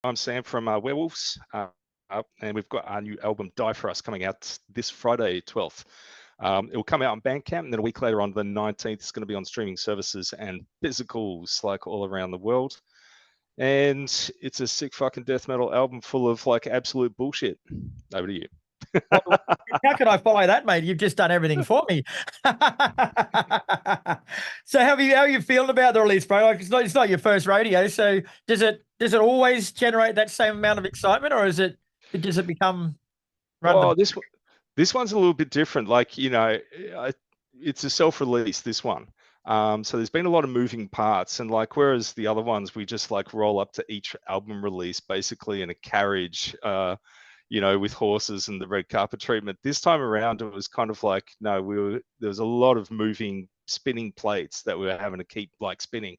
I'm Sam from Werewolves, and we've got our new album Die For Us coming out this Friday, 12th. It will come out on Bandcamp, and then a week later on the 19th, it's going to be on streaming services and physicals like all around the world. And it's a sick fucking death metal album full of like absolute bullshit. Over to you. Well, how can I follow that, mate? You've just done everything for me. So how are you feeling about the release, bro? Like it's not your first rodeo. So does it always generate that same amount of excitement, or does it become Well, this one's a little bit different. Like, you know, it's a self-release, this one. So there's been a lot of moving parts, and like whereas the other ones we just like roll up to each album release basically in a carriage, you know, with horses and the red carpet treatment. This time around, it was kind of like, no, there was a lot of moving, spinning plates that we were having to keep like spinning.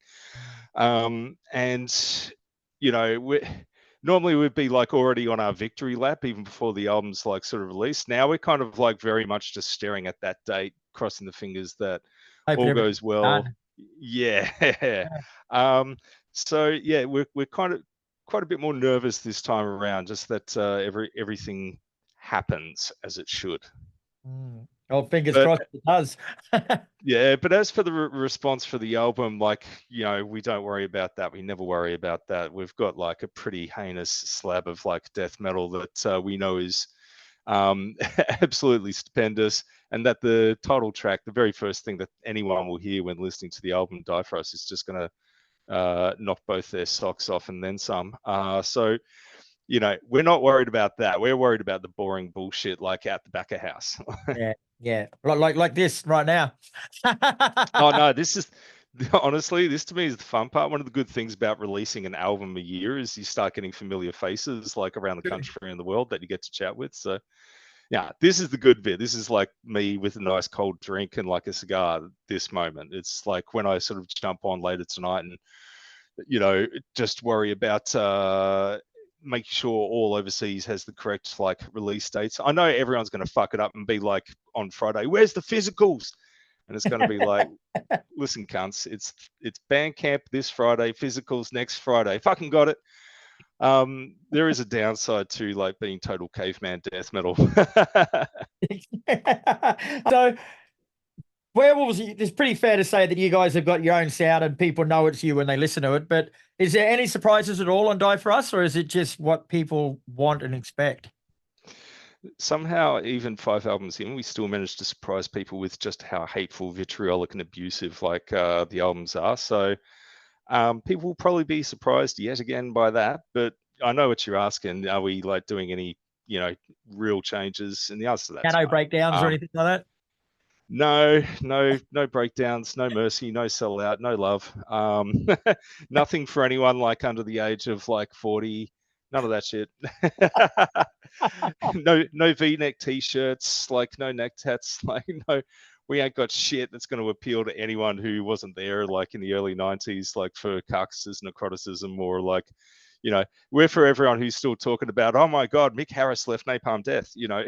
And, you know, normally we'd be like already on our victory lap even before the album's like sort of released. Now we're kind of like very much just staring at that date, crossing the fingers that all goes well. done. Yeah. So yeah, we're kind of quite a bit more nervous this time around, just that everything happens as it should. Oh, fingers crossed it does. Yeah, but as for the response for the album, like, you know, we don't worry about that. We never worry about that. We've got like a pretty heinous slab of like death metal that we know is absolutely stupendous, and that the title track, the very first thing that anyone will hear when listening to the album Die For Us, is just going to knock both their socks off and then some. So, you know, we're not worried about that. We're worried about the boring bullshit like out the back of house. Yeah. Like this right now. Oh no, this is honestly, this to me is the fun part. One of the good things about releasing an album a year is you start getting familiar faces like around the country and the world that you get to chat with. So yeah, this is the good bit. This is like me with a nice cold drink and like a cigar. This moment, it's like when I sort of jump on later tonight and, you know, just worry about making sure all overseas has the correct like release dates. I know everyone's going to fuck it up and be like on Friday, where's the physicals? And it's going to be like, listen, cunts, it's Bandcamp this Friday, physicals next Friday. Fucking got it. There is a downside to like being total caveman death metal. So Werewolves, it's pretty fair to say that you guys have got your own sound and people know it's you when they listen to it. But is there any surprises at all on Die For Us, or is it just what people want and expect? Somehow, even 5 albums in, we still managed to surprise people with just how hateful, vitriolic, and abusive like the albums are. So people will probably be surprised yet again by that. But I know what you're asking. Are we like doing any, you know, real changes? And the answer to that's No no. breakdowns or anything like that? No breakdowns, no mercy, no sellout, no love. Nothing for anyone like under the age of like 40. None of that shit. No V-neck t-shirts, like no neck tats, like no, we ain't got shit that's going to appeal to anyone who wasn't there like in the early 90s, like for carcasses, necroticism, or like, you know, we're for everyone who's still talking about, oh my God, Mick Harris left Napalm Death. You know,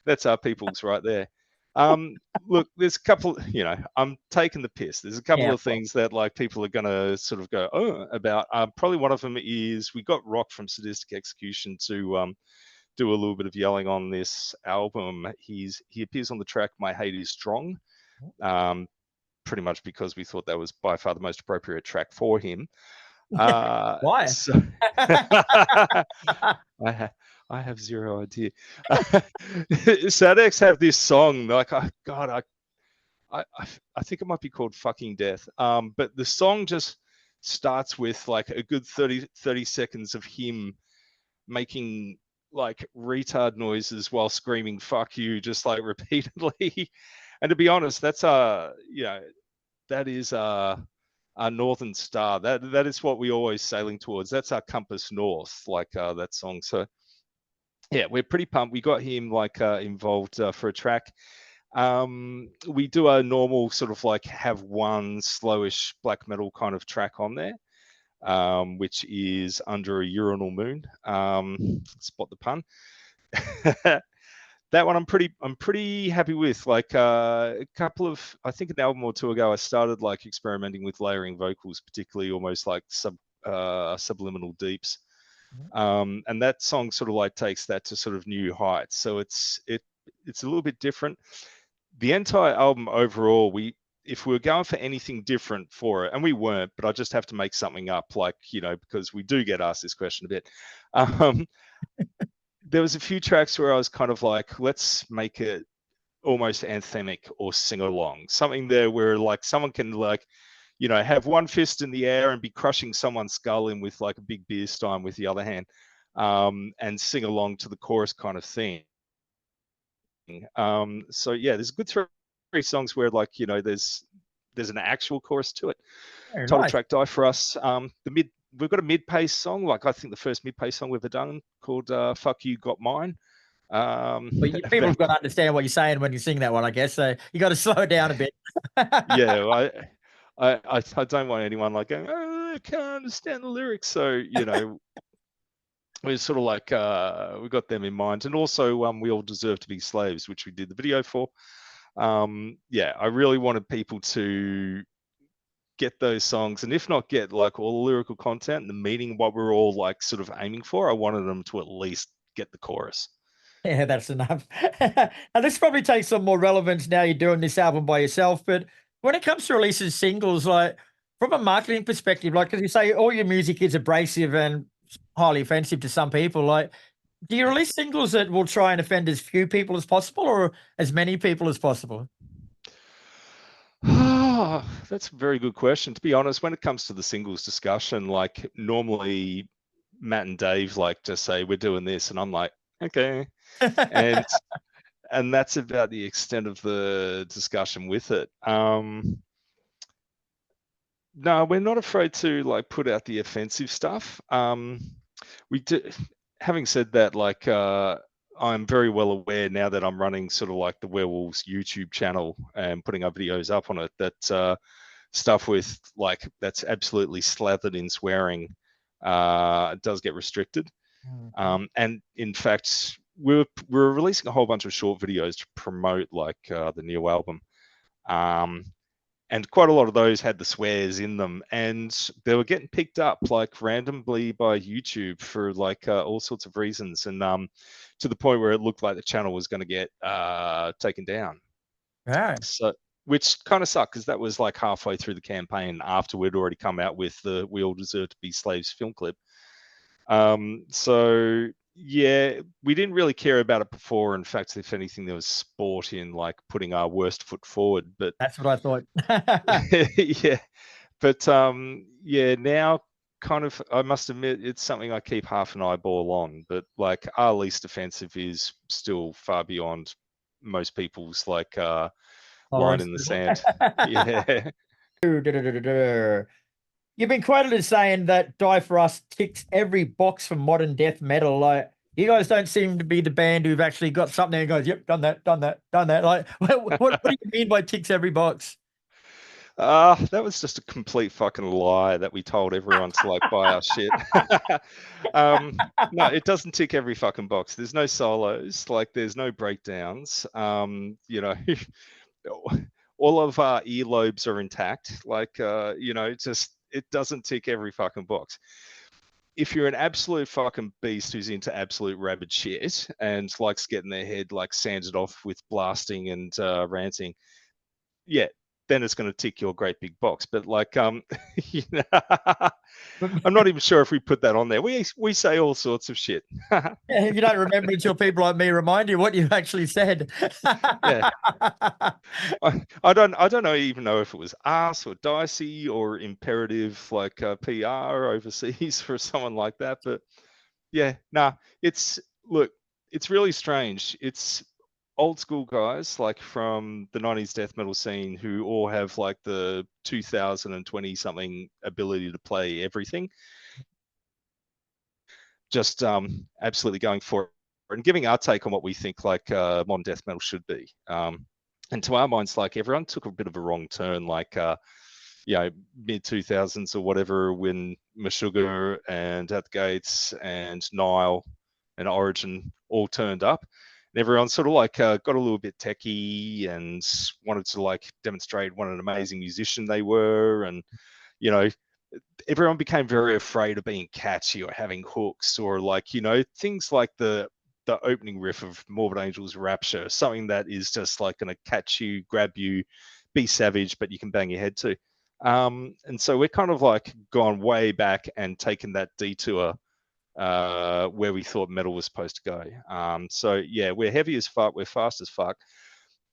that's our people's right there. Look, there's a couple, you know, I'm taking the piss. There's a couple of things that like people are going to sort of go, oh, about. Probably one of them is we got Rock from Sadistic Execution to do a little bit of yelling on this album. He appears on the track My Hate Is Strong, pretty much because we thought that was by far the most appropriate track for him. Why? So, I have zero idea. Sadex have this song, like, I think it might be called Fucking Death. But the song just starts with like a good 30 seconds of him making like retard noises while screaming "fuck you" just like repeatedly. And to be honest, that's you know, that is our northern star. That is what we're always sailing towards. That's our compass north, like that song. So yeah, we're pretty pumped. We got him like involved for a track. We do a normal sort of like have one slowish black metal kind of track on there, which is Under a Urinal Moon. Spot the pun. That one I'm pretty happy with. Like a couple of, I think an album or two ago, I started like experimenting with layering vocals, particularly almost like subliminal deeps. And that song sort of like takes that to sort of new heights. So it's a little bit different. The entire album overall, if we were going for anything different for it, and we weren't, but I just have to make something up, like, because we do get asked this question a bit. There was a few tracks where I was kind of like, let's make it almost anthemic or sing along, something there where like someone can like, have one fist in the air and be crushing someone's skull in with like a big beer stein with the other hand, and sing along to the chorus kind of thing. So yeah, there's a good three songs where like, there's an actual chorus to it. Very Title nice. track Die For Us. We've got a mid-pace song, like I think the first mid-pace song we've ever done, called Fuck You Got Mine. Well, people have got to understand what you're saying when you sing that one, I guess. So you got to slow it down a bit. Yeah, I don't want anyone like going, oh, I can't understand the lyrics. So, we're sort of like, we got them in mind. And also, We All Deserve to Be Slaves, which we did the video for. Yeah, I really wanted people to get those songs, and if not get like all the lyrical content and the meaning, what we're all like sort of aiming for, I wanted them to at least get the chorus. Yeah, that's enough. And this probably takes some more relevance now you're doing this album by yourself. But when it comes to releasing singles, like from a marketing perspective, like as you say, all your music is abrasive and highly offensive to some people. Like, do you release singles that will try and offend as few people as possible or as many people as possible? That's a very good question. To be honest, when it comes to the singles discussion, like normally Matt and Dave like just say we're doing this, and I'm like, okay, and that's about the extent of the discussion with it. No, we're not afraid to like put out the offensive stuff. We do. Having said that, like, I'm very well aware now that I'm running sort of like the Werewolves YouTube channel and putting our videos up on it, that stuff with like that's absolutely slathered in swearing does get restricted. And in fact, we're releasing a whole bunch of short videos to promote like the new album. And quite a lot of those had the swears in them, and they were getting picked up like randomly by YouTube for like all sorts of reasons, and to the point where it looked like the channel was going to get taken down. Right. So, which kind of sucked, because that was like halfway through the campaign after we'd already come out with the We All Deserve to Be Slaves film clip. So yeah, we didn't really care about it before. In fact, if anything, there was sport in like putting our worst foot forward. But That's what I thought. yeah, but yeah, now kind of, I must admit, it's something I keep half an eyeball on. But like our least offensive is still far beyond most people's like line in the sand. Yeah. You've been quoted as saying that Die For Us ticks every box for modern death metal. Like, you guys don't seem to be the band who've actually got something and goes, yep, done that, done that, done that. Like, what do you mean by ticks every box? That was just a complete fucking lie that we told everyone to like buy our shit. No, it doesn't tick every fucking box. There's no solos, like there's no breakdowns. All of our earlobes are intact. Like, just it doesn't tick every fucking box. If you're an absolute fucking beast who's into absolute rabid shit and likes getting their head like sanded off with blasting and ranting, yeah, then it's going to tick your great big box. But like, you know, I'm not even sure if we put that on there. We say all sorts of shit. You don't remember until people like me remind you what you actually said. Yeah. I don't even know if it was us or dicey or imperative like PR overseas for someone like that. But yeah, nah, it's really strange. It's old school guys like from the 90s death metal scene who all have like the 2020 something ability to play everything, just absolutely going for it and giving our take on what we think like modern death metal should be. And to our minds, like everyone took a bit of a wrong turn, like mid 2000s or whatever, when Meshuggah and At the Gates and Nile and Origin all turned up. And everyone sort of like got a little bit techie and wanted to like demonstrate what an amazing musician they were. And, everyone became very afraid of being catchy or having hooks, or like, things like the opening riff of Morbid Angel's Rapture, something that is just like going to catch you, grab you, be savage, but you can bang your head to. And so we're kind of like gone way back and taken that detour where we thought metal was supposed to go. So yeah, we're heavy as fuck, we're fast as fuck,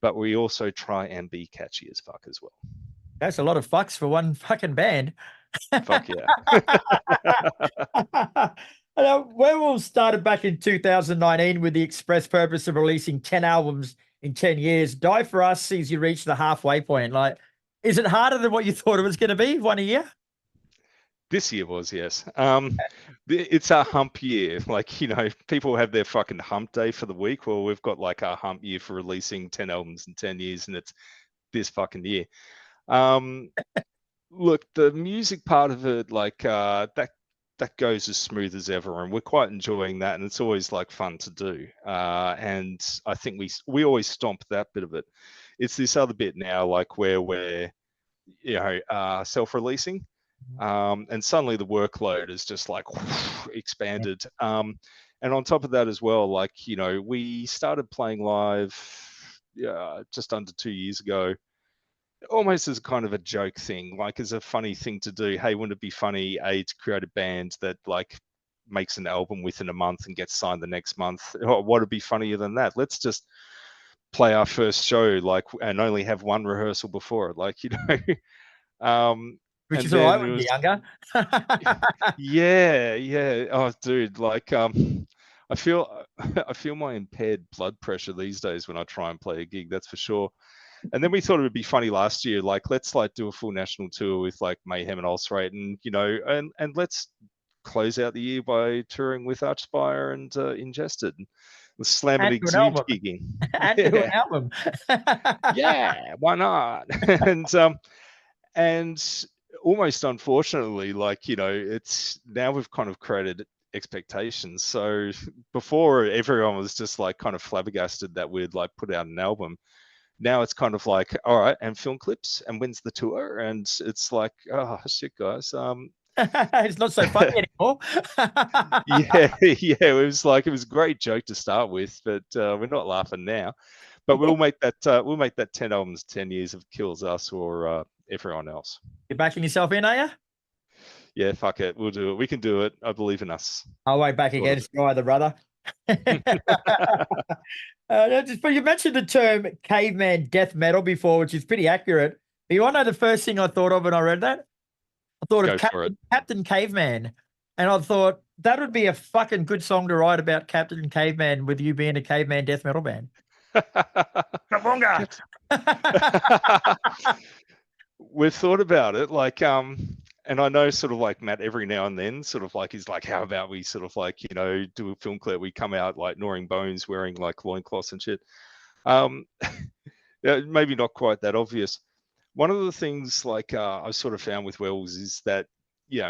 but we also try and be catchy as fuck as well. That's a lot of fucks for one fucking band. Fuck yeah. Werewolves started back in 2019 with the express purpose of releasing 10 albums in 10 years. Die For Us sees you reach the halfway point. Like, is it harder than what you thought it was going to be, one a year? This year was, yes. It's a hump year. Like, people have their fucking hump day for the week. Well, we've got like a hump year for releasing 10 albums in 10 years, and it's this fucking year. Look, the music part of it, like that goes as smooth as ever, and we're quite enjoying that, and it's always like fun to do. And I think we always stomp that bit of it. It's this other bit now, like where we're self-releasing, and suddenly the workload is just like expanded. And on top of that as well, like we started playing live just under 2 years ago, almost as kind of a joke thing, like as a funny thing to do. Hey, wouldn't it be funny, to create a band that like makes an album within a month and gets signed the next month? What would be funnier than that? Let's just play our first show, like, and only have one rehearsal before it, like, Which and is all right then when you're younger. yeah. Oh, dude, like, I feel my impaired blood pressure these days when I try and play a gig, that's for sure. And then we thought it would be funny last year, like, let's like do a full national tour with like Mayhem and Ulcerate, and and let's close out the year by touring with Archspire and Ingested. The Slam and Exude gigging. And do an album. Yeah, why not? And almost unfortunately, like, it's now we've kind of created expectations. So before, everyone was just like kind of flabbergasted that we'd like put out an album. Now it's kind of like, all right, and film clips, and when's the tour? And it's like, oh shit, guys. It's not so funny anymore. yeah, it was like, it was a great joke to start with, but we're not laughing now. But we'll make that 10 albums, 10 years of Kills Us or everyone else. You're backing yourself in, are you? Yeah, fuck it. We'll do it. We can do it. I believe in us. I won't back against you either, brother. But you mentioned the term caveman death metal before, which is pretty accurate. But you want to know the first thing I thought of when I read that? I thought of Captain Caveman. And I thought that would be a fucking good song to write about Captain Caveman, with you being a caveman death metal band. We've thought about it, like, and I know sort of like Matt every now and then sort of like, he's like, how about we sort of like, do a film clip, we come out like gnawing bones, wearing like loincloths and shit. Yeah, maybe not quite that obvious. One of the things like I've sort of found with Werewolves is that,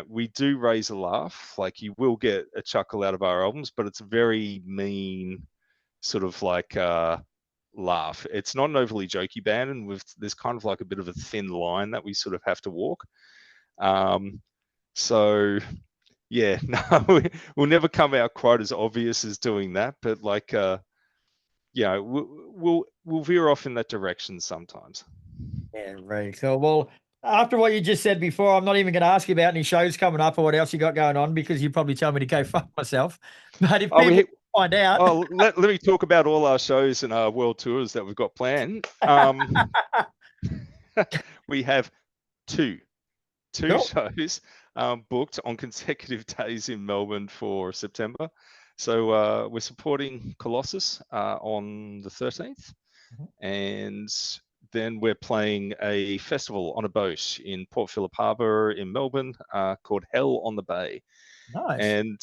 we do raise a laugh. Like, you will get a chuckle out of our albums, but it's a very mean sort of like laugh. It's not an overly jokey band, and there's kind of like a bit of a thin line that we sort of have to walk. So yeah, no, we'll never come out quite as obvious as doing that, but like, we'll veer off in that direction sometimes. Yeah, very cool. Well, after what you just said before, I'm not even going to ask you about any shows coming up or what else you got going on, because you probably tell me to go fuck myself. But if people find out, let me talk about all our shows and our world tours that we've got planned. We have two shows booked on consecutive days in Melbourne for September. So we're supporting Colossus on the 13th, and then we're playing a festival on a boat in Port Phillip Harbour in Melbourne called Hell on the Bay. Nice. And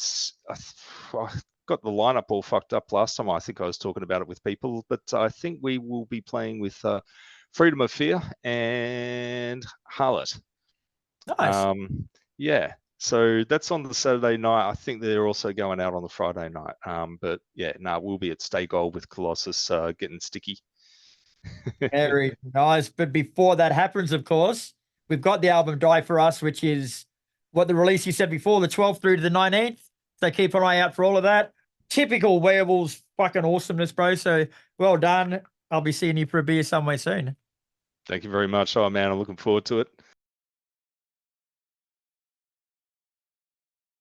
I got the lineup all fucked up last time. I think I was talking about it with people, but I think we will be playing with Freedom of Fear and Harlot. Nice. Yeah. So that's on the Saturday night. I think they're also going out on the Friday night. But yeah, we'll be at Stay Gold with Colossus, getting sticky. Very nice. But before that happens, of course, we've got the album Die For Us, which is what the release you said before, the 12th through to the 19th. So keep an eye out for all of that. Typical Werewolves fucking awesomeness, bro. So well done. I'll be seeing you for a beer somewhere soon. Thank you very much. Oh man, I'm looking forward to it.